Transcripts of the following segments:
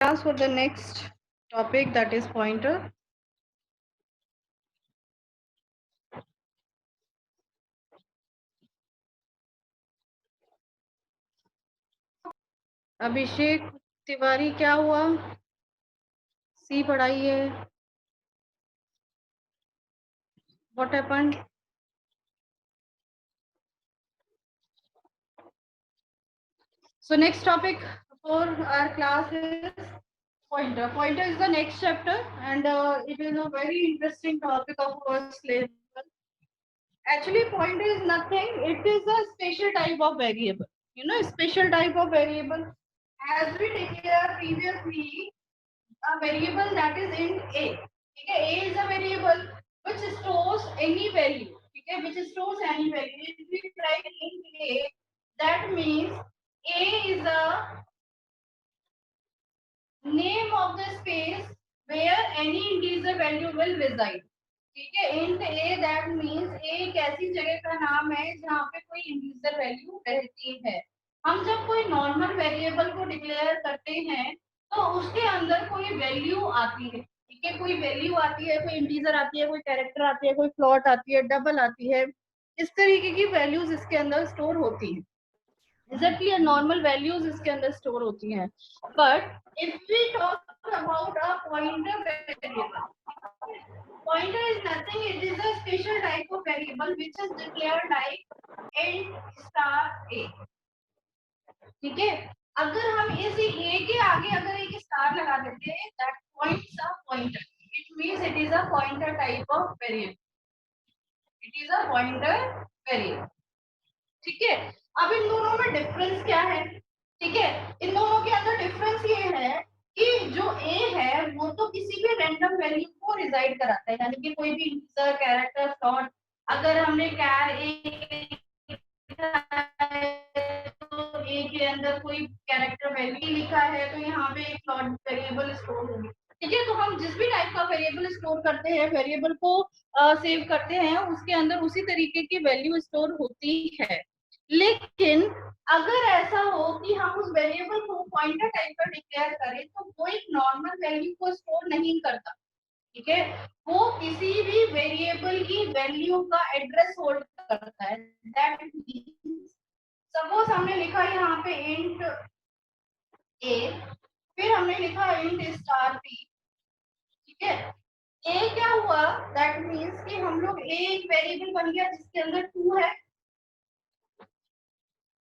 class for the next topic, that is pointer. Abhishek Tiwari क्या हुआ? सी पढ़ाई है, what happened? So next topic for our class is pointer. Pointer is the next chapter and it is a very interesting topic of our syllabus. Actually, pointer is nothing. It is a special type of variable. You know, special type of variable. As we declared previously, a variable that is int a. Okay, a is a variable which stores any value. Okay, which stores any value. If we write int a, that means a is a name of the space where any integer value will reside. ठीक है, int a that means a एक ऐसी जगह का नाम है जहाँ पे कोई इंटीजर वैल्यू रहती है। हम जब कोई नॉर्मल वेरिएबल को डिक्लेयर करते हैं तो उसके अंदर कोई वैल्यू आती है। ठीक है, कोई वैल्यू आती है, कोई इंटीजर आती है, कोई कैरेक्टर आती है, कोई फ्लोट आती है, डबल आती है। इस तरीके की वैल्यूज इसके अंदर स्टोर होती है। एग्जैक्टली नॉर्मल वैल्यूज इसके अंदर स्टोर होती हैं। But if we talk about a pointer variable, pointer is nothing, it is a special type of variable which is declared like int star a. ठीक है, अगर हम इस a के आगे अगर एक स्टार लगा देते हैं that points a pointer, it means it is a pointer type of variable, it is a pointer variable. ठीक है, अब इन दोनों में डिफरेंस क्या है? ठीक है, इन दोनों के अंदर डिफरेंस ये है कि जो a है वो तो किसी भी रैंडम वैल्यू को रिजाइड कराता है, यानी कि कोई भी इंटीजर, कैरेक्टर, फ्लोट। अगर हमने कैर a तो a के अंदर कोई कैरेक्टर वैल्यू लिखा है तो यहाँ पे एक फ्लोट वेरिएबल स्टोर होगी। ठीक है, तो हम जिस भी टाइप का वेरिएबल स्टोर करते हैं, वेरिएबल को सेव करते हैं, उसके अंदर उसी तरीके की वैल्यू स्टोर होती है। लेकिन अगर ऐसा हो कि हम उस वेरिएबल को पॉइंटर टाइप का डिक्लेयर करें तो वो एक नॉर्मल वैल्यू को स्टोर नहीं करता। ठीक है, वो किसी भी वेरिएबल की वैल्यू का एड्रेस होल्ड करता है। दैट मींस सपोज हमने लिखा यहाँ पे इंट ए, फिर हमने लिखा इंट स्टार पी। ठीक है, ए क्या हुआ? दैट मींस कि हम लोग ए एक वेरिएबल बन गया जिसके अंदर 2 है।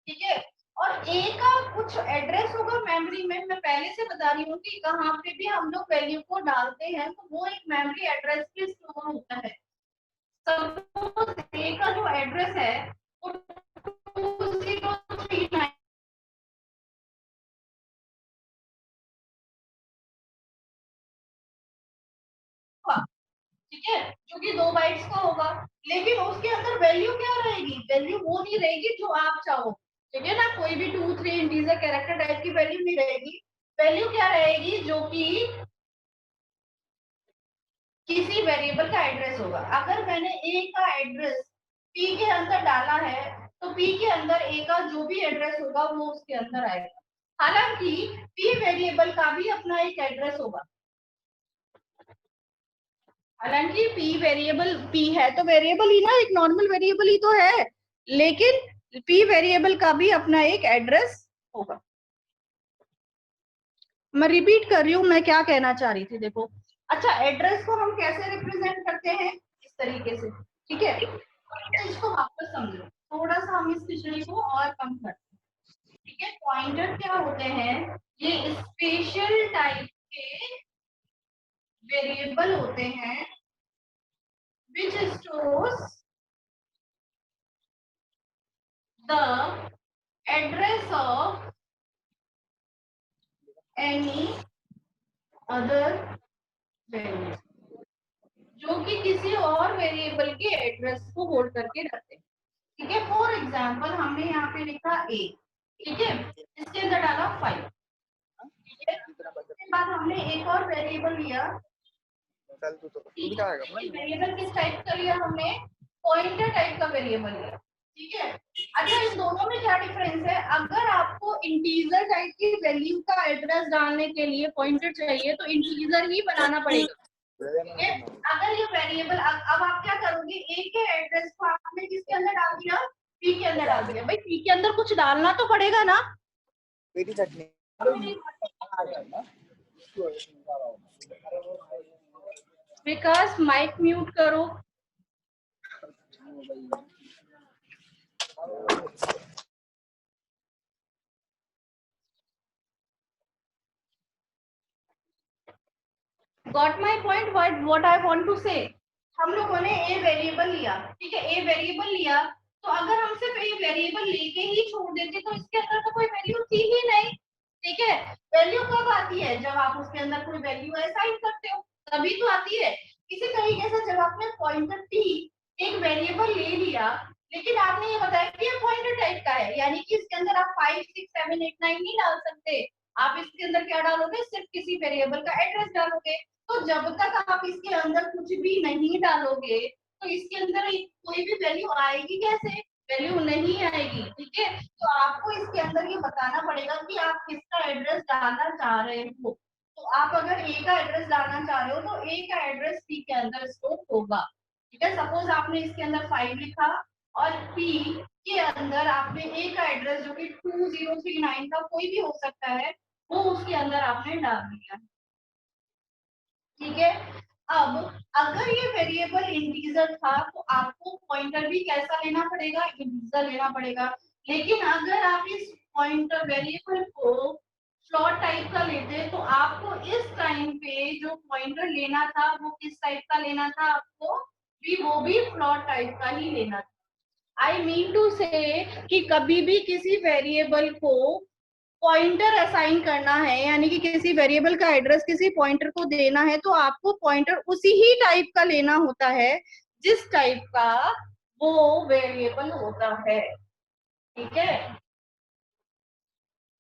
ठीक है, और ए का कुछ एड्रेस होगा मेमोरी में। मैं पहले से बता रही हूँ कि कहाँ पे भी हम लोग वैल्यू को डालते हैं तो वो एक मेमोरी एड्रेस पे स्टोर होता है। सपोज ए का जो एड्रेस है वो 2039, ठीक है, जो कि 2 बाइट्स का होगा। लेकिन उसके अंदर वैल्यू क्या रहेगी? वैल्यू वो नहीं रहेगी जो आप चाहो। ठीक है ना, कोई भी 2, 3 इंटीजर कैरेक्टर टाइप की वैल्यू नहीं रहेगी। वैल्यू क्या रहेगी? जो कि किसी वेरिएबल का एड्रेस होगा। अगर मैंने a का एड्रेस p के अंदर डाला है तो p के अंदर a का जो भी एड्रेस होगा वो उसके अंदर आएगा। हालांकि p वेरिएबल का भी अपना एक एड्रेस होगा। हालांकि p वेरिएबल p है तो वेरिएबल ही ना, एक नॉर्मल वेरिएबल ही तो है, लेकिन p वेरिएबल का भी अपना एक एड्रेस होगा। मैं रिपीट कर रही हूँ मैं क्या कहना चाह रही थी। देखो, अच्छा, एड्रेस को हम कैसे रिप्रेजेंट करते हैं? इस तरीके से। ठीक है, इसको वापस समझो, थोड़ा सा हम इस पिछड़ी को और कम करते हैं। ठीक है, पॉइंटर क्या होते हैं? ये स्पेशल टाइप के वेरिएबल होते हैं which stores the address of any other value, जो कि किसी और वेरिएबल के एड्रेस को होल्ड करके रखते हैं। ठीक है, फॉर एग्जाम्पल हमने यहाँ पे लिखा a। ठीक है, इसके अंदर डाला 5। ठीक है, उसके बाद हमने एक और वेरिएबल लिया। वेरिएबल किस टाइप का लिया हमने? पॉइंटर टाइप का वेरिएबल लिया। ठीक है। अच्छा, इन दोनों में क्या डिफरेंस है? अगर आपको इंटीजर टाइप की वैल्यू का एड्रेस डालने के लिए पॉइंटर चाहिए तो इंटीजर ही बनाना पड़ेगा, ठीक है। अगर ये वेरिएबल, अब आप क्या करोगे, ए के एड्रेस को आपने किसके अंदर डाल दिया? पी के अंदर डाल दिया। भाई पी के अंदर कुछ डालना तो पड़ेगा ना। बेटी चटनी विकास माइक म्यूट करो। Got my point? What I want to say, हम लोगों ने ए वेरिएबल लिया, ठीक है, ए वेरिएबल लिया, तो अगर हम सिर्फ ए वेरिएबल लेके ही छोड़ देते तो इसके अंदर तो कोई वैल्यू थी ही नहीं, ठीक है। वैल्यू कब आती है? जब आप उसके अंदर कोई वैल्यू असाइन करते हो, तभी तो आती है। इसी तरीके से जब आपने पॉइंटर टी एक वेरिएबल ले लिया, लेकिन आपने ये बताया कि ये पॉइंटर टाइप का है, यानी कि इसके अंदर आप 5 6 7 8 9 नहीं डाल सकते। आप इसके अंदर क्या डालोगे? सिर्फ किसी वेरिएबल का एड्रेस डालोगे। तो जब तक आप इसके अंदर कुछ भी नहीं डालोगे तो इसके अंदर कोई भी वैल्यू आएगी कैसे? वैल्यू नहीं आएगी, ठीक है। तो आपको इसके अंदर ये बताना पड़ेगा कि आप किसका एड्रेस डालना चाह रहे हो। तो आप अगर ए का एड्रेस डालना चाह रहे हो तो ए का एड्रेस पी के अंदर स्टोर होगा, ठीक है। सपोज आपने इसके अंदर 5 लिखा और पी के अंदर आपने ए का एड्रेस जो कि 2039 का कोई भी हो सकता है वो उसके अंदर आपने डाल दिया, ठीक है। अब अगर ये वेरिएबल इंटीजर था तो आपको पॉइंटर भी कैसा लेना पड़ेगा? इंटीजर लेना पड़ेगा। लेकिन अगर आप इस पॉइंटर वेरिएबल को फ्लोट टाइप का लेते तो आपको इस टाइम पे जो पॉइंटर लेना था वो किस टाइप का लेना था? आपको भी वो भी फ्लोट टाइप का ही लेना था। आई मीन टू से कि कभी भी किसी वेरिएबल को पॉइंटर असाइन करना है, यानी कि किसी वेरिएबल का एड्रेस किसी पॉइंटर को देना है, तो आपको पॉइंटर उसी ही टाइप का लेना होता है जिस टाइप का वो वेरिएबल होता है, ठीक है।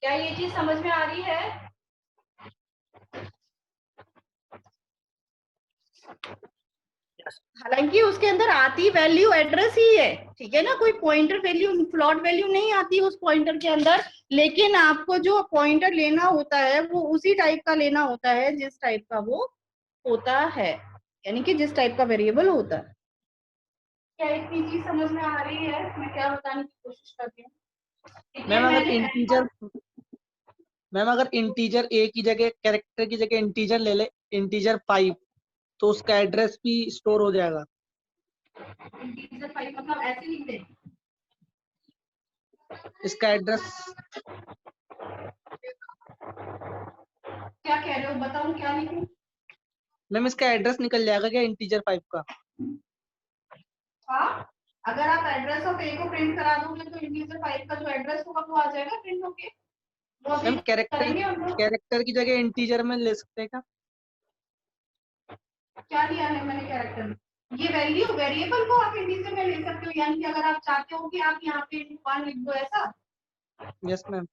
क्या ये चीज समझ में आ रही है? हालांकि उसके अंदर आती वैल्यू एड्रेस ही है, ठीक है ना, कोई पॉइंटर वैल्यू फ्लोट वैल्यू नहीं आती उस पॉइंटर के अंदर, लेकिन आपको जो पॉइंटर लेना होता है वो उसी टाइप का लेना होता है जिस टाइप का वो होता है, यानी कि जिस टाइप का वेरिएबल होता है। क्या इतनी चीज समझ में आ रही है? मैं क्या बताने की कोशिश करती हूँ। मैम अगर इंटीजर ए की जगह कैरेक्टर की जगह इंटीजर ले ले, इंटीजर 5, तो उसका एड्रेस भी स्टोर हो जाएगा। इंटीजर 5 मतलब ऐसे लिख दे, इसका एड्रेस क्या कह रहे हो? बताऊं क्या लिखूं? मैम इसका एड्रेस निकल जाएगा क्या इंटीजर 5 का? हाँ, अगर आप एड्रेस ऑफ ए को प्रिंट करा दोगे तो इंटीजर 5 का जो एड्रेस होगा वो आ जाएगा प्रिंट होके। वो अभी मैम करेंगे हम लोग। कैरेक्टर की जगह इंटीजर में ले सकते हैं क्या? क्या लिया है मैंने कैरेक्टर में? ये वैल्यू वेरिएबल को आप इंटीजर में ले सकते हो, यानी कि अगर आप चाहते हो कि आप यहाँ पे 1 लिख दो ऐसा। Yes ma'am.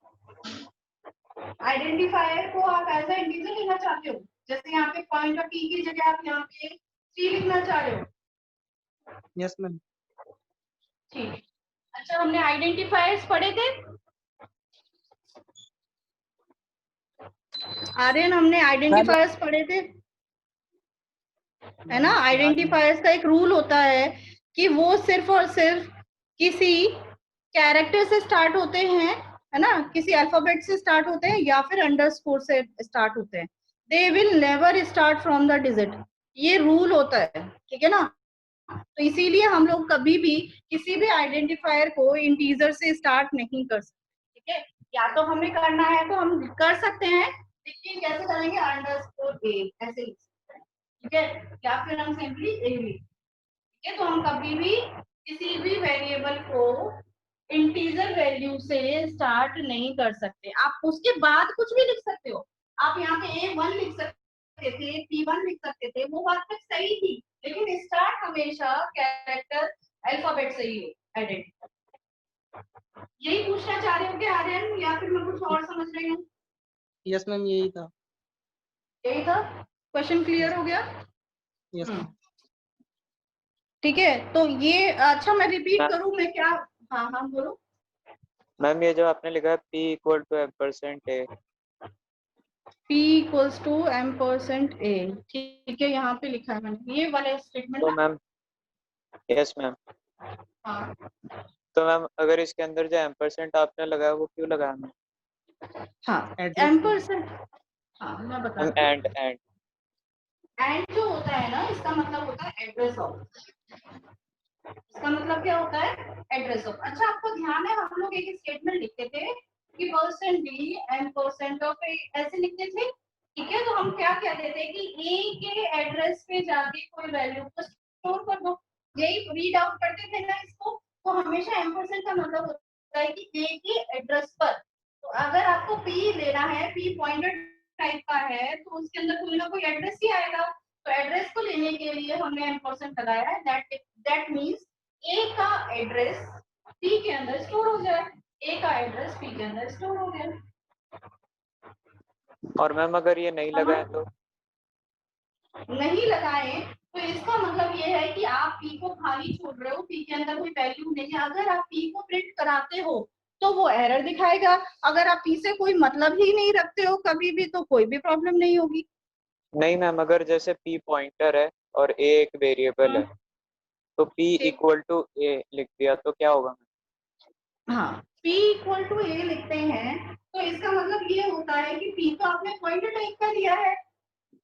आइडेंटिफायर को आप ऐसा इंटीजर लेना चाहते हो, जैसे यहाँ पे पॉइंट ऑफ पी की जगह आप यहाँ पे 3 लिखना चाह रहे हो। Yes ma'am. ठीक। अच्छा, हमने आइडेंटिफायर्स पढ़े थे आर्यन, हमने आइडेंटिफायर्स पढ़े थे, है ना। आइडेंटिफायर्स का एक रूल होता है कि वो सिर्फ और सिर्फ किसी कैरेक्टर से स्टार्ट होते हैं, है ना, किसी अल्फाबेट से स्टार्ट होते हैं या फिर अंडरस्कोर से स्टार्ट होते हैं। They will never start from the digit, ये रूल होता है, ठीक है ना। तो इसीलिए हम लोग कभी भी किसी भी आइडेंटिफायर को इंटीजर से स्टार्ट नहीं कर सकते, ठीक है। या तो हमें करना है तो हम कर सकते हैं, लेकिन कैसे करेंगे? अंडरस्कोर ए ऐसे लिख सकते हैं, ठीक है, या फिर हम सिंपली ए लिख, ठीक है। तो हम कभी भी किसी भी वेरिएबल को इंटीजर वैल्यू से स्टार्ट नहीं कर सकते। आप उसके बाद कुछ भी लिख सकते हो, आप यहाँ पे A1 लिख सकते थे, P1 लिख सकते थे, वो बात तक सही थी, लेकिन स्टार्ट हमेशा कैरेक्टर अल्फाबेट से ही हो आइडेंटिटी। यही पूछना चाह रहे हो क्या आर्यन, या फिर मैं कुछ और समझ रही हूँ? यस मैम यही था। यही था, क्वेश्चन क्लियर हो गया? Yes ma'am. ठीक है। तो ये अच्छा मैं रिपीट करूं, मैं क्या, हाँ हाँ बोलो। मैम ये जो आपने लिखा है P equal to %A, P equals to M%A, ठीक है, यहाँ पे लिखा है मैंने ये वाला स्टेटमेंट तो ना। मैम यस मैम, हाँ तो मैम अगर इसके अंदर जो M% आपने लगाया वो क्यों लगाया मैम? हाँ एड्रेस M%, हाँ मैं मैम बताती हूँ। एंड एंड जो होता है ना, इसका मतलब होता है एड्रेस ऑफ, इसका मतलब क्या होता है, एड्रेस ऑफ। अच्छा आपको ध्यान है, हम लोग एक स्टेटमेंट लिखते थे कि %B M% ऐसे लिखते थे, ठीक है। तो हम क्या कहते थे कि ए के एड्रेस पे जाके कोई वैल्यू को स्टोर कर दो, यही रीड आउट करते थे ना इसको। तो हमेशा M% का मतलब होता है कि ए के एड्रेस पर। तो अगर आपको पी लेना है, पी पॉइंटर टाइप का है, तो उसके अंदर कोई ना कोई एड्रेस ही आएगा। तो एड्रेस को लेने के लिए हमने M% लगाया है, दैट मीन्स ए का एड्रेस पी के अंदर स्टोर हो जाए, ए का एड्रेस पी के अंदर स्टोर हो गया। और मैम अगर ये नहीं समझ लगाए तो? नहीं लगाए तो इसका मतलब ये है कि आप पी को खाली छोड़ रहे हो, पी के अंदर कोई वैल्यू नहीं है। अगर आप पी को प्रिंट कराते हो तो वो एरर दिखाएगा। अगर आप पी से कोई मतलब ही नहीं रखते हो कभी भी, तो कोई भी प्रॉब्लम नहीं होगी। नहीं मैम, अगर जैसे P पॉइंटर है और A एक वेरिएबल है, तो P ठीक, इक्वल टू A लिख दिया तो क्या होगा? हाँ P इक्वल टू ए लिखते हैं तो इसका मतलब ये होता है कि P तो आपने पॉइंटर टाइप का दिया है,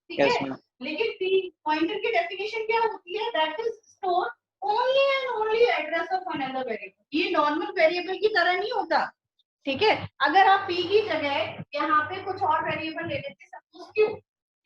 ठीक यस है। मैम। लेकिन P पॉइंटर की डेफिनेशन क्या होती है, that is store only and only address of another variable. ये नॉर्मल वेरिएबल की तरह नहीं होता, ठीक है। अगर आप P की जगह यहाँ पे कुछ और वेरिएबल ले लेते, सपोज Q,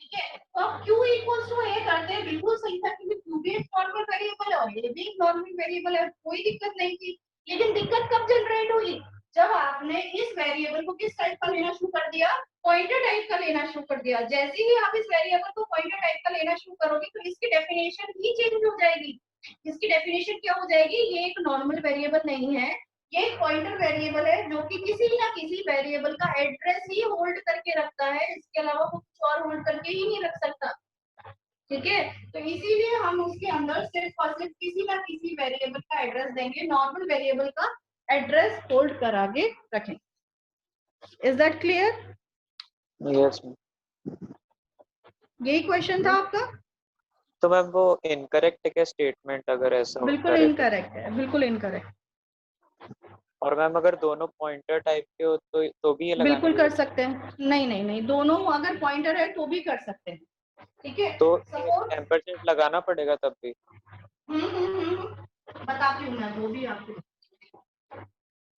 ठीक है, तो आप Q इक्वल्स टू A करते हैं, बिल्कुल सही था, क्योंकि Q भी एक नॉर्मल वेरिएबल है और A भी एक नॉर्मल वेरिएबल है, कोई दिक्कत नहीं थी। लेकिन दिक्कत कब जनरेट हुई, जब आपने इस वेरिएबल को किस टाइप का लेना शुरू कर दिया, पॉइंटर टाइप का लेना शुरू कर दिया। जैसे ही आप इस वेरिएबल को पॉइंटर टाइप का लेना शुरू करोगे तो इसकी डेफिनेशन ही चेंज हो जाएगी। इसकी डेफिनेशन क्या हो जाएगी, ये एक नॉर्मल वेरिएबल नहीं है, ये एक पॉइंटर वेरिएबल है जो कि किसी ना किसी वेरिएबल का एड्रेस ही होल्ड करके रखता है, इसके अलावा कुछ और होल्ड करके ही नहीं रख सकता, ठीक है। तो इसीलिए हम उसके अंदर सिर्फ और सिर्फ किसी ना किसी वेरिएबल का एड्रेस देंगे, नॉर्मल वेरिएबल का एड्रेस होल्ड करा के रखें। Is that clear? Yes ma'am. यही क्वेश्चन था आपका? तो मैम वो इनकरेक्ट है स्टेटमेंट अगर ऐसा बिल्कुल करे तो? इनकरेक्ट है, बिल्कुल इनकरेक्ट। और मैम अगर दोनों पॉइंटर टाइप के हो तो भी ये लगाने बिल्कुल की कर जरूरत? सकते हैं, नहीं नहीं नहीं, दोनों अगर पॉइंटर है तो भी कर सकते हैं, ठीक है। तो सपोज एम्परसेंट लगाना पड़ेगा तब भी? बताती हूँ मैं वो भी आपको।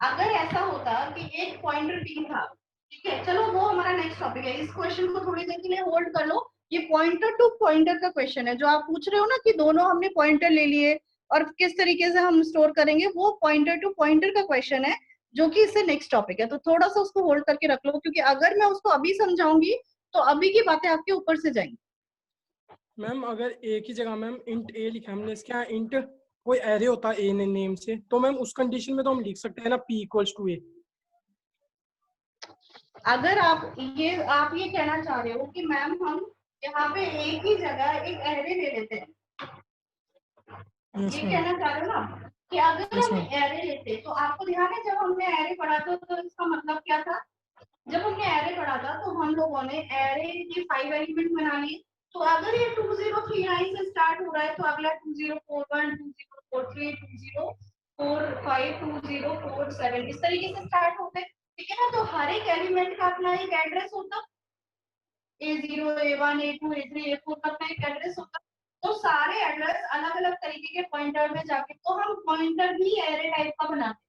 अगर ऐसा होता कि एक पॉइंटर टी था, ठीक है, चलो वो हमारा नेक्स्ट टॉपिक है, इस क्वेश्चन को थोड़ी देर के लिए होल्ड कर लो। ये पॉइंटर टू पॉइंटर का क्वेश्चन है जो आप पूछ रहे हो ना, कि दोनों हमने पॉइंटर ले लिए और किस तरीके से हम स्टोर करेंगे, वो पॉइंटर टू पॉइंटर का क्वेश्चन है जो कि इससे नेक्स्ट टॉपिक है। तो थोड़ा सा उसको होल्ड करके रख लो, क्योंकि अगर मैं उसको अभी समझाऊंगी तो अभी की बातें आपके ऊपर से जाएंगी। मैम अगर ए की जगह मैम इंट ए लिखा है हमने, इसके यहाँ इंट कोई एरे होता है ए नेम से, तो मैम उस कंडीशन में तो हम लिख सकते हैं ना P इक्वल्स टू ए। अगर आप ये कहना चाह रहे हो कि मैम हम यहाँ पे एक ही जगह एक एरे ले लेते हैं, यस ये मैम। कहना चाह रहे हो ना कि अगर यस हम मैम। एरे लेते, तो आपको ध्यान है जब हमने एरे पढ़ा था तो इसका मतलब क्या था, जब हमने एरे पढ़ा था तो हम लोगों ने एरे के 5 एलिमेंट बना लिए। तो अगर ये 2039 से स्टार्ट हो रहा है तो अगला 2041 2043 2045 2047 इस तरीके से स्टार्ट होते हैं, ठीक है ना। तो हर एक एलिमेंट का अपना एक एड्रेस होता, A0 A1 A2 A3 A4 का अपना एक एड्रेस होता। तो सारे एड्रेस अलग अलग तरीके के पॉइंटर में जाके तो हम पॉइंटर भी एरे टाइप का बनाते,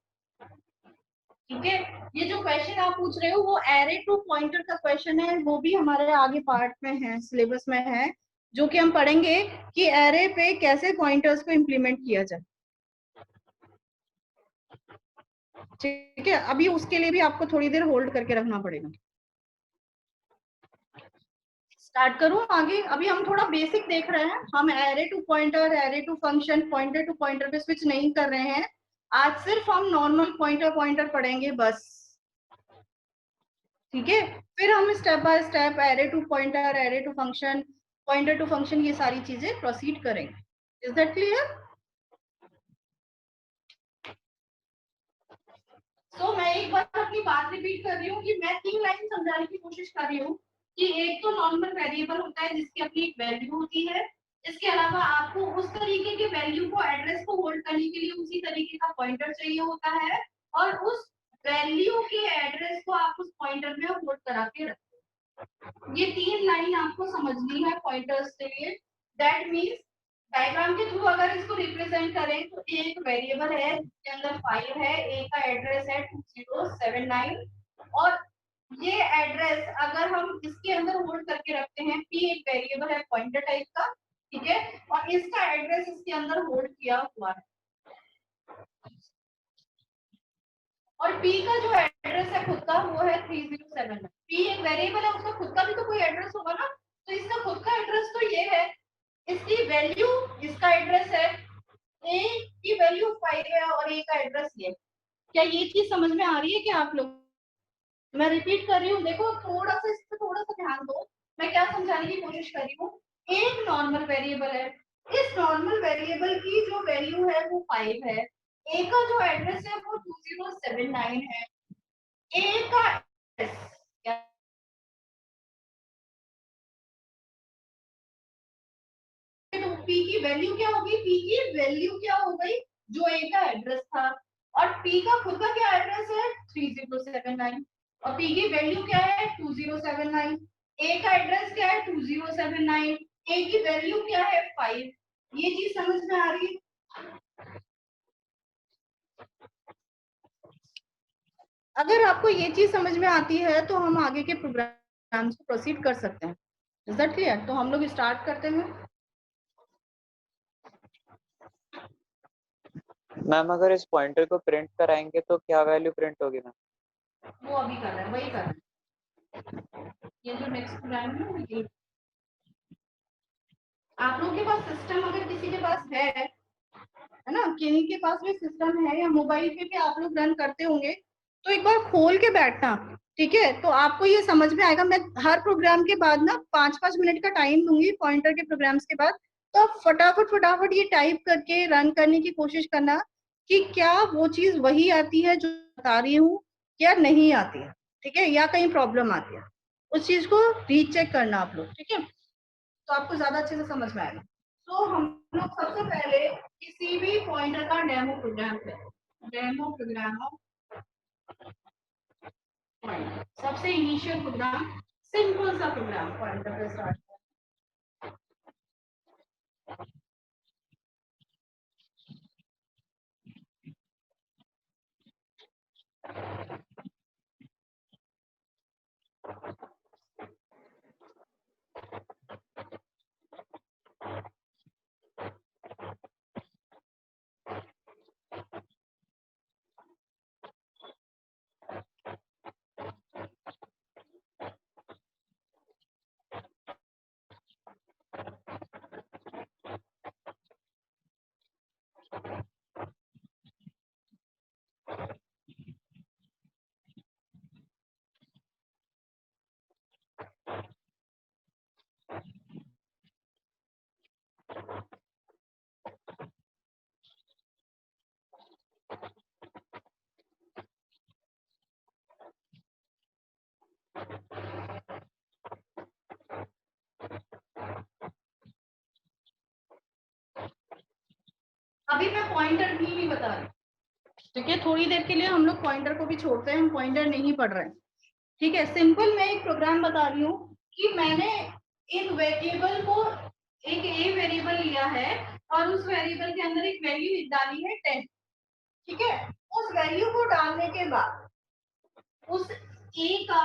ठीक है। ये जो क्वेश्चन आप पूछ रहे हो वो एरे टू पॉइंटर का क्वेश्चन है, वो भी हमारे आगे पार्ट में है, सिलेबस में है, जो कि हम पढ़ेंगे कि एरे पे कैसे पॉइंटर्स को इम्प्लीमेंट किया जाए, ठीक है। अभी उसके लिए भी आपको थोड़ी देर होल्ड करके रखना पड़ेगा। स्टार्ट करूं आगे? अभी हम थोड़ा बेसिक देख रहे हैं, हम array to pointer, array to function, pointer to pointer पे स्विच नहीं कर रहे हैं। आज सिर्फ हम नॉर्मल पॉइंटर पढ़ेंगे बस, ठीक है। फिर हम step by step array to pointer, array to function, pointer to function, ये सारी चीजें प्रोसीड करेंगे। Is that clear? तो मैं एक बार अपनी बात रिपीट कर रही हूँ कि मैं 3 लाइन समझाने की कोशिश कर रही हूँ कि एक तो नॉर्मल वेरिएबल होता है जिसकी अपनी एक वैल्यू होती है। इसके अलावा आपको उस तरीके के वैल्यू को एड्रेस को होल्ड करने के लिए उसी तरीके का पॉइंटर चाहिए होता है और उस वैल्यू के एड्रेस को आप उस पॉइंटर में होल्ड करा के रखते हैं। ये 3 लाइन आपको समझनी है पॉइंटर्स के लिए। दैट मीन्स डायग्राम के थ्रू अगर इसको रिप्रेजेंट करें तो एक वेरिएबल है जिसके अंदर 5 है, ए का एड्रेस है 2079 और ये एड्रेस अगर हम इसके अंदर होल्ड करके रखते हैं, पी एक वेरिएबल है पॉइंटर टाइप का, ठीक है, और इसका एड्रेस इसके अंदर होल्ड किया हुआ है और पी का जो एड्रेस है खुद का वो है 3079। पी एक वेरिएबल है, उसका खुद का भी तो कोई एड्रेस होगा ना, तो इसका खुद का एड्रेस तो ये है, इसकी वैल्यू इसका एड्रेस है, ए की वैल्यू 5 है और ए का एड्रेस ये। क्या ये चीज समझ में आ रही है क्या आप लोग? मैं रिपीट कर रही हूँ, देखो थोड़ा सा इस पे थोड़ा सा ध्यान दो, मैं क्या समझाने की कोशिश कर रही हूँ। एक नॉर्मल वेरिएबल है, इस नॉर्मल वेरिएबल की जो वैल्यू है वो 5 है, ए का जो एड्रेस है वो 2079 है, ए का एड्रेस तो पी की वैल्यू क्या होगी, पी की वैल्यू क्या हो गई जो ए का एड्रेस था और पी का खुद का क्या एड्रेस है 3079 और पी की वैल्यू क्या है 2079, ए का एड्रेस क्या है 2079, ए की वैल्यू क्या है 5। ये चीज समझ में आ रही है? अगर आपको ये चीज समझ में आती है तो हम आगे के प्रोग्राम को प्रोसीड कर सकते हैं। Is that clear? तो हम लोग स्टार्ट करते हैं। मैम अगर इस पॉइंटर को प्रिंट कराएंगे तो क्या वैल्यू प्रिंट होगी मैम? वो अभी कर रहे हैं, वही कर रहे हैं, ये जो नेक्स्ट प्रोग्राम है ना ये। आप लोगों के पास सिस्टम अगर किसी के पास है ना, किन्हीं के पास भी सिस्टम है या मोबाइल पे भी आप लोग रन करते होंगे, तो एक बार खोल के बैठना, ठीक है, तो आपको ये समझ में आएगा। मैं हर प्रोग्राम के बाद ना 5-5 मिनट का टाइम दूंगी पॉइंटर के प्रोग्राम्स के बाद, तो आप फटाफट फटाफट ये टाइप करके रन करने की कोशिश करना कि क्या वो चीज वही आती है जो बता रही हूँ या नहीं आती है, ठीक है, या कहीं प्रॉब्लम आती है, उस चीज को रीचेक करना आप लोग, ठीक है, तो आपको ज्यादा अच्छे से समझ में आएगा। तो हम लोग सबसे पहले किसी भी पॉइंटर का डेमो प्रोग्राम करें, डेमो प्रोग्राम सबसे इनिशियल प्रोग्राम, सिंपल सा प्रोग्राम पॉइंटर पे स्टार्ट। अभी मैं पॉइंटर भी नहीं बता रही, ठीक है, थोड़ी देर के लिए हम लोग पॉइंटर को भी छोड़ते हैं, हम पॉइंटर नहीं पढ़ रहे हैं, ठीक है। सिंपल मैं एक प्रोग्राम बता रही हूँ कि मैंने एक वेरिएबल को, एक ए वेरिएबल लिया है और उस वेरिएबल के अंदर एक वैल्यू डाली है 10, ठीक है। उस वैल्यू को डालने के बाद उस ए का,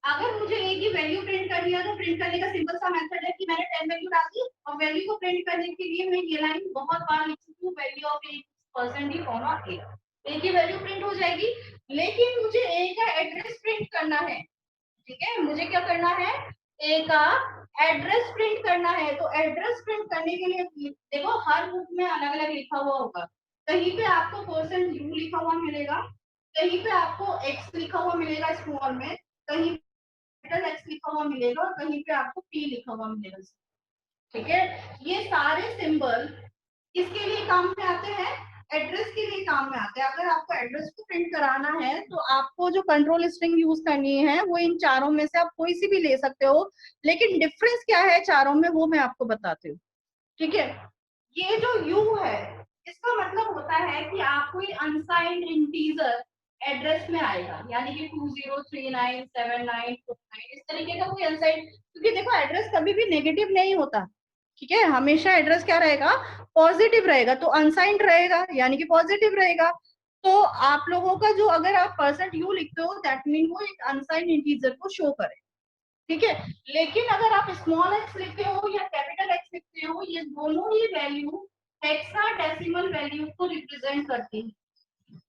अगर मुझे ए की वैल्यू प्रिंट करनी है तो प्रिंट करने का सिंपल सा मेथड है कि मैंने 10 वैल्यू डाल दी और वैल्यू को प्रिंट करने के लिए मैं ये लाइन बहुत बार लिख चुकी हूँ, value of a percent D comma a, a की वैल्यू प्रिंट हो जाएगी। लेकिन मुझे ए का एड्रेस प्रिंट करना है, ठीक है, मुझे क्या करना है, ए का एड्रेस प्रिंट करना है। तो एड्रेस प्रिंट करने के लिए देखो हर बुक में अलग अलग लिखा हुआ होगा, कहीं पे आपको परसेंट यू लिखा हुआ मिलेगा, कहीं पे आपको एक्स लिखा हुआ मिलेगा स्मॉल में, कहीं कैपिटल एक्स लिखा हुआ मिलेगा और कहीं पे आपको पी लिखा हुआ मिलेगा, ठीक है। ये सारे सिंबल किसके लिए काम में आते हैं, एड्रेस के लिए काम में आते हैं। अगर आपको एड्रेस को प्रिंट कराना है तो आपको जो कंट्रोल स्ट्रिंग यूज करनी है वो इन चारों में से आप कोई सी भी ले सकते हो, लेकिन डिफरेंस क्या है चारों में वो मैं आपको बताती हूँ। ठीक है, ये जो यू है इसका मतलब होता है कि आप कोई अनसाइंड इंटीजर एड्रेस में आएगा, यानी कि 20397949 इस तरीके का कोई अनसाइंड, क्योंकि देखो एड्रेस कभी भी नेगेटिव नहीं होता। ठीक है, हमेशा एड्रेस क्या रहेगा, पॉजिटिव रहेगा, तो अनसाइंड रहेगा यानी कि पॉजिटिव रहेगा। तो आप लोगों का जो अगर आप परसेंट यू लिखते हो दैट मीन वो एक अनसाइंड इंटीजर को शो करे। ठीक है, लेकिन अगर आप स्मॉल एक्स लिखते हो या कैपिटल एक्स लिखते हो, ये दोनों ही वैल्यू हेक्साडेसिमल वैल्यू को रिप्रेजेंट करती है।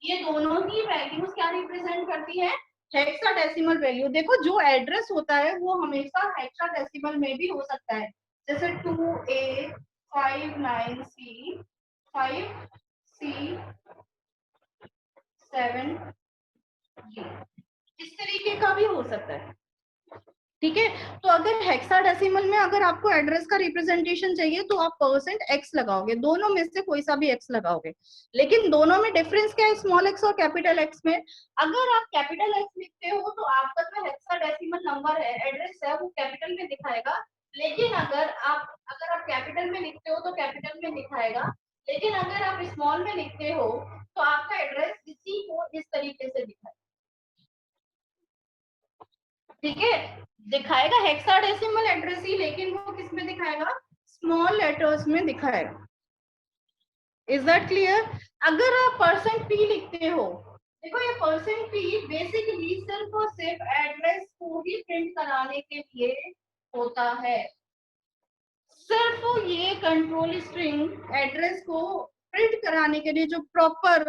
ये दोनों ही वैल्यूज क्या रिप्रेजेंट करती है, हेक्साडेसिमल वैल्यू। देखो जो एड्रेस होता है वो हमेशा हेक्साडेसिमल में भी हो सकता है, जैसे 2A 59C 5C 7G इस तरीके का भी हो सकता है। ठीक है, तो अगर हेक्साडेसिमल में अगर आपको एड्रेस का रिप्रेजेंटेशन चाहिए तो आप परसेंट एक्स लगाओगे, दोनों में से कोई सा भी एक्स लगाओगे। लेकिन दोनों में डिफरेंस क्या है, स्मॉल एक्स और कैपिटल एक्स में। अगर आप कैपिटल एक्स लिखते हो तो आपका जो हेक्साडेसिमल नंबर है, एड्रेस है, वो कैपिटल में दिखाएगा। लेकिन अगर आप कैपिटल में लिखते हो तो कैपिटल में दिखाएगा, लेकिन अगर आप स्मॉल में लिखते हो तो आपका एड्रेस इसी को इस तरीके से दिखाएगा। ठीक है, दिखाएगा हेक्साडेसिमल एड्रेस ही, लेकिन वो किस में दिखाएगा, स्मॉल लेटर्स में दिखाएगा। Is that clear? अगर आप परसेंट पी लिखते हो, देखो ये परसेंट पी बेसिकली सिर्फ और सिर्फ एड्रेस को ही प्रिंट कराने के लिए होता है। सिर्फ ये कंट्रोल स्ट्रिंग एड्रेस को प्रिंट कराने के लिए, जो प्रॉपर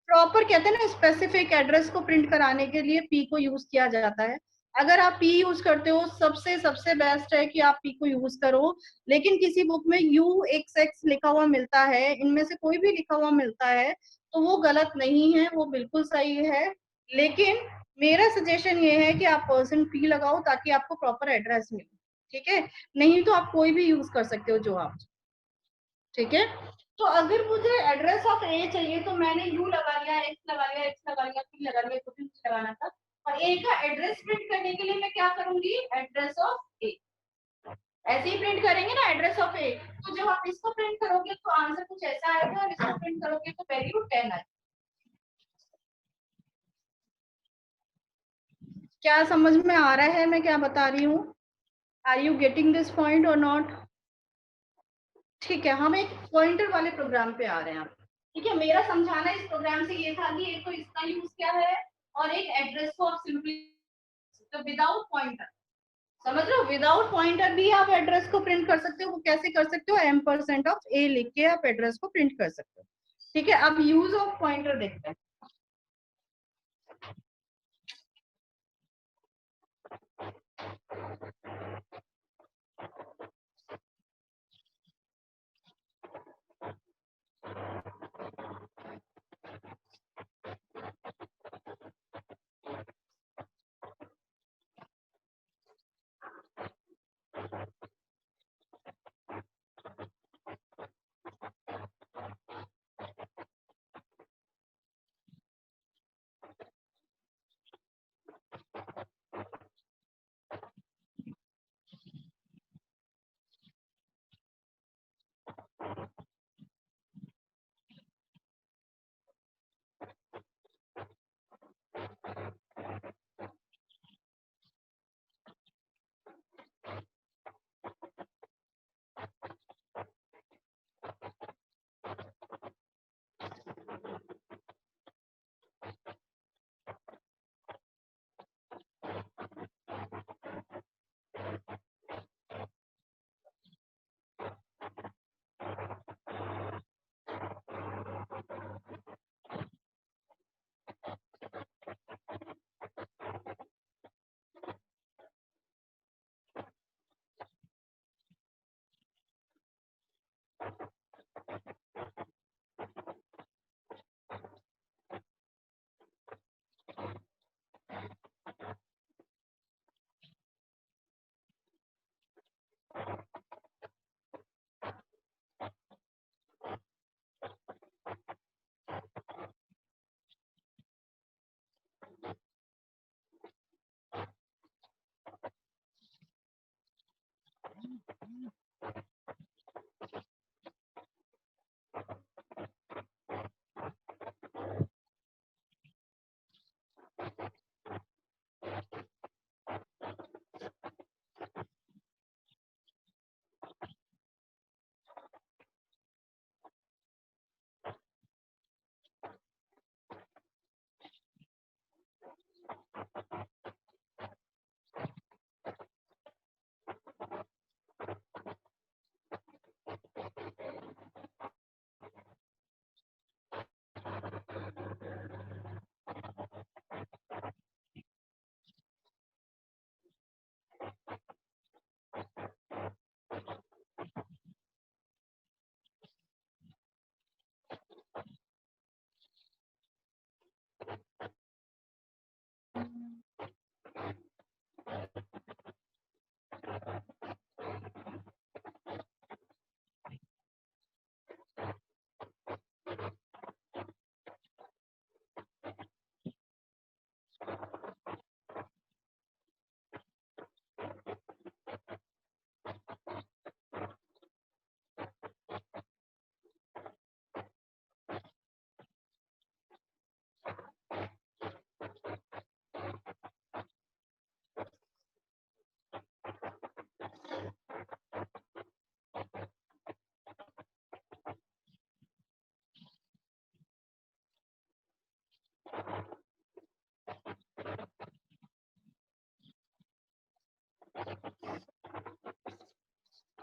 कहते हैं ना स्पेसिफिक एड्रेस को प्रिंट कराने के लिए पी को यूज किया जाता है। अगर आप पी यूज करते हो सबसे बेस्ट है कि आप पी को यूज करो। लेकिन किसी बुक में UXX लिखा हुआ मिलता है, इनमें से कोई भी लिखा हुआ मिलता है तो वो गलत नहीं है, वो बिल्कुल सही है। लेकिन मेरा सजेशन ये है कि आप परसेंट पी लगाओ ताकि आपको प्रॉपर एड्रेस मिले। ठीक है, नहीं तो आप कोई भी यूज कर सकते हो जो आप। ठीक है, तो अगर मुझे एड्रेस ऑफ ए चाहिए तो मैंने यू लगा लिया, एक्स लगा लिया, एक्स लगा लिया, पी लगा लिया, कुछ भी लगाना था। और ए का एड्रेस प्रिंट करने के लिए मैं क्या करूंगी, एड्रेस ऑफ ए। ऐसे ही प्रिंट करेंगे ना एड्रेस ऑफ ए, तो जब आप इसको प्रिंट करोगे तो आंसर कुछ ऐसा आएगा, और इसको प्रिंट करोगे तो वैल्यू 10 आएगी। क्या समझ में आ रहा है मैं क्या बता रही हूँ? Are you getting this point और नॉट? ठीक है, हम एक पॉइंटर वाले प्रोग्राम पे आ रहे हैं। ठीक है, मेरा समझाना इस प्रोग्राम से ये था कि एक तो इसका यूज क्या है, और एक एड्रेस को आप सिंपली तो विदाउट पॉइंटर, समझ लो विदाउट पॉइंटर भी आप एड्रेस को प्रिंट कर सकते हो। वो कैसे कर सकते हो, M% ऑफ A लिख के आप एड्रेस को प्रिंट कर सकते हो। ठीक है, अब यूज ऑफ पॉइंटर देखते हैं।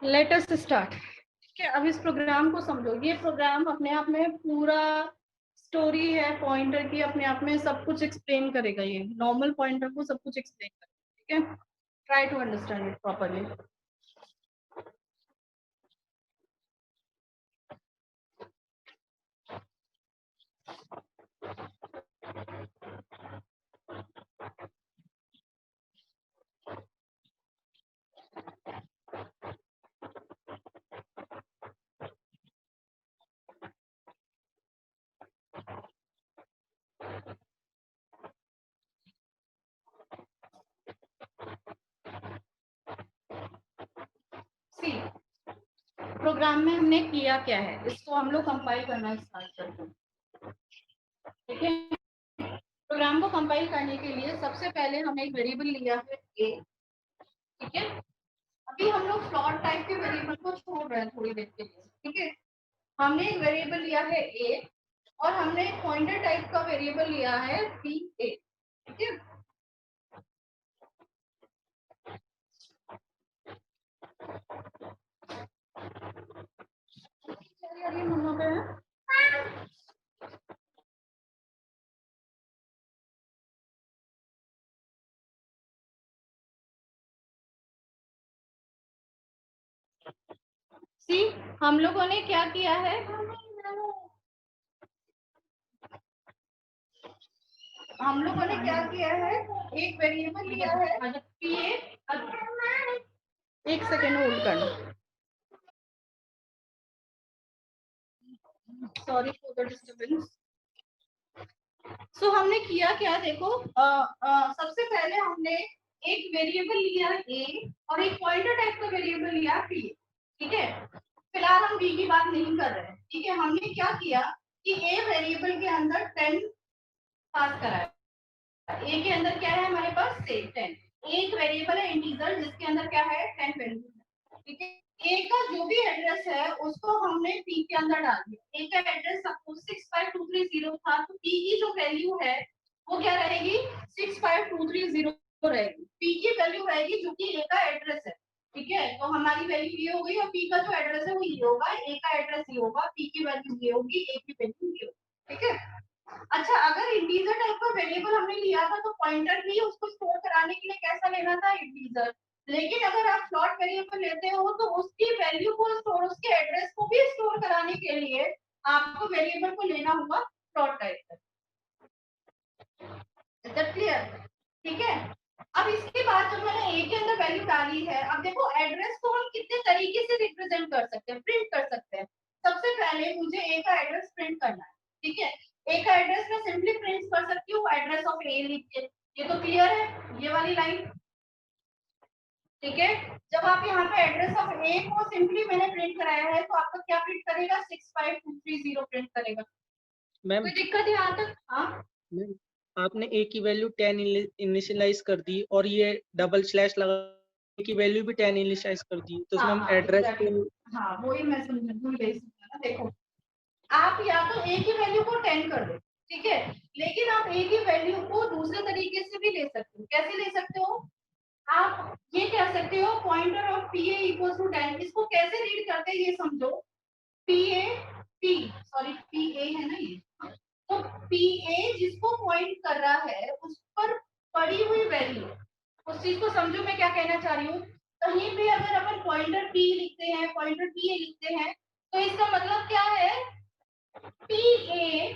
Let us start. ठीक है, अब इस प्रोग्राम को समझो। ये प्रोग्राम अपने आप में पूरा स्टोरी है पॉइंटर की, अपने आप में सब कुछ एक्सप्लेन करेगा। ये नॉर्मल पॉइंटर को सब कुछ एक्सप्लेन करेगा। ठीक है, try to understand it properly. C program में हमने किया क्या है, इसको हम लोग कंपाइल करना स्टार्ट करते हैं। ठीक है, प्रोग्राम को कंपाइल करने के लिए सबसे पहले हमने एक वेरिएबल लिया है ए। ठीक है, अभी हम लोग फ्लोट टाइप के वेरिएबल को छोड़ रहे हैं थोड़ी देर के लिए। ठीक है, हमने एक वेरिएबल लिया है ए और हमने एक पॉइंटर टाइप का वेरिएबल लिया है पी ए। ठीक है, चलिए हम लोग हैं सी, हम लोगों ने क्या किया है, हम लोगों ने क्या किया है, एक वेरिएबल लिया है पी ए। एक सेकेंड होल्ड करना, सॉरी फॉर द डिस्टर्बेंस। सो हमने किया क्या, देखो सबसे पहले हमने एक वेरिएबल लिया ए और एक पॉइंटर टाइप का वेरिएबल लिया पी। ठीक है, फिलहाल हम बी की बात नहीं कर रहे हैं। ठीक है, हमने क्या किया कि ए वेरिएबल के अंदर 10 पास कराया। ए के अंदर क्या है हमारे पास से 10। एक वेरिएबल है इंटीजर जिसके अंदर क्या है 10 वैल्यू है। ठीक है, ए का जो भी एड्रेस है उसको हमने पी के अंदर डाल दिया। ए का एड्रेस सपोज 65230 था, तो पी की जो वैल्यू है वो क्या रहेगी 65230 रहेगी। पी की वैल्यू रहेगी जो कि ए का एड्रेस है। ठीक है, तो हमारी वैल्यू ये हो गई और पी का जो एड्रेस है वो ये होगा, ए का एड्रेस ये होगा, पी की वैल्यू ये होगी, ए की वैल्यू ये होगी। ठीक है, अच्छा अगर इंटीजर टाइप का वेरिएबल हमने लिया था तो पॉइंटर भी उसको स्टोर कराने के लिए कैसा लेना था, इंटीजर। लेकिन अगर आप फ्लोट वेरिएबल लेते हो तो उसकी वैल्यू को स्टोर, उसके एड्रेस को भी स्टोर कराने के लिए आपको वेरिएबल को लेना होगा फ्लोट टाइप का। Is that clear? ठीक है, अब इसके बाद जब मैंने ए के अंदर वैल्यू डाली है, अब देखो एड्रेस को हम कितने तरीके से रिप्रेजेंट कर सकते हैं, प्रिंट कर सकते हैं। सबसे पहले मुझे ए का एड्रेस प्रिंट करना है। ठीक है, ए का एड्रेस मैं सिंपली प्रिंट कर सकती हूँ एड्रेस ऑफ ए लिख के। ये तो क्लियर है, ये वाली लाइन। ठीक है। जब आप यहाँ पे एड्रेस ऑफ ए को सिंपली मैंने प्रिंट कराया है तो आपका क्या प्रिंट करेगा, 65230 प्रिंट करेगा। मैम कोई दिक्कत है यहाँ तक? हाँ मैम आपने ए की वैल्यू 10 इनिशियलाइज कर दी और ये डबल स्लैश लगा ए की वैल्यू भी 10 इनिशियलाइज कर दी, तो इसमें हम हाँ एड्रेस exactly. को हाँ वही मैं भूल गई ना। देखो आप या तो ए की वैल्यू को 10 कर दो, ठीक है, लेकिन आप ए की वैल्यू को दूसरे तरीके से भी ले सकते हो। कैसे ले सकते हो? आप ये कह सकते हो pointer of P A equal to 10। इसको कैसे रीड करते हैं ये समझो। P A P sorry P A है ना ये, तो पी ए जिसको पॉइंट कर रहा है उस पर पड़ी हुई वैल्यू, उस चीज को समझो मैं क्या कहना चाह रही हूँ। कहीं भी अगर अपन पॉइंटर पी लिखते हैं, पॉइंटर पी ए लिखते हैं, तो इसका मतलब क्या है, पी ए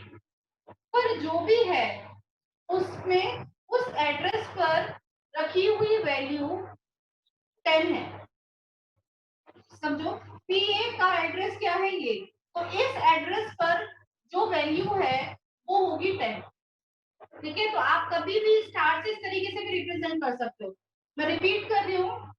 पर जो भी है उसमें उस एड्रेस पर रखी हुई वैल्यू 10 है। समझो पी ए का एड्रेस क्या है ये, तो इस एड्रेस पर जो वैल्यू है वो होगी 10। ठीक है, तो आप कभी भी स्टार से इस तरीके से भी रिप्रेजेंट कर सकते हो। मैं रिपीट कर रही हूँ,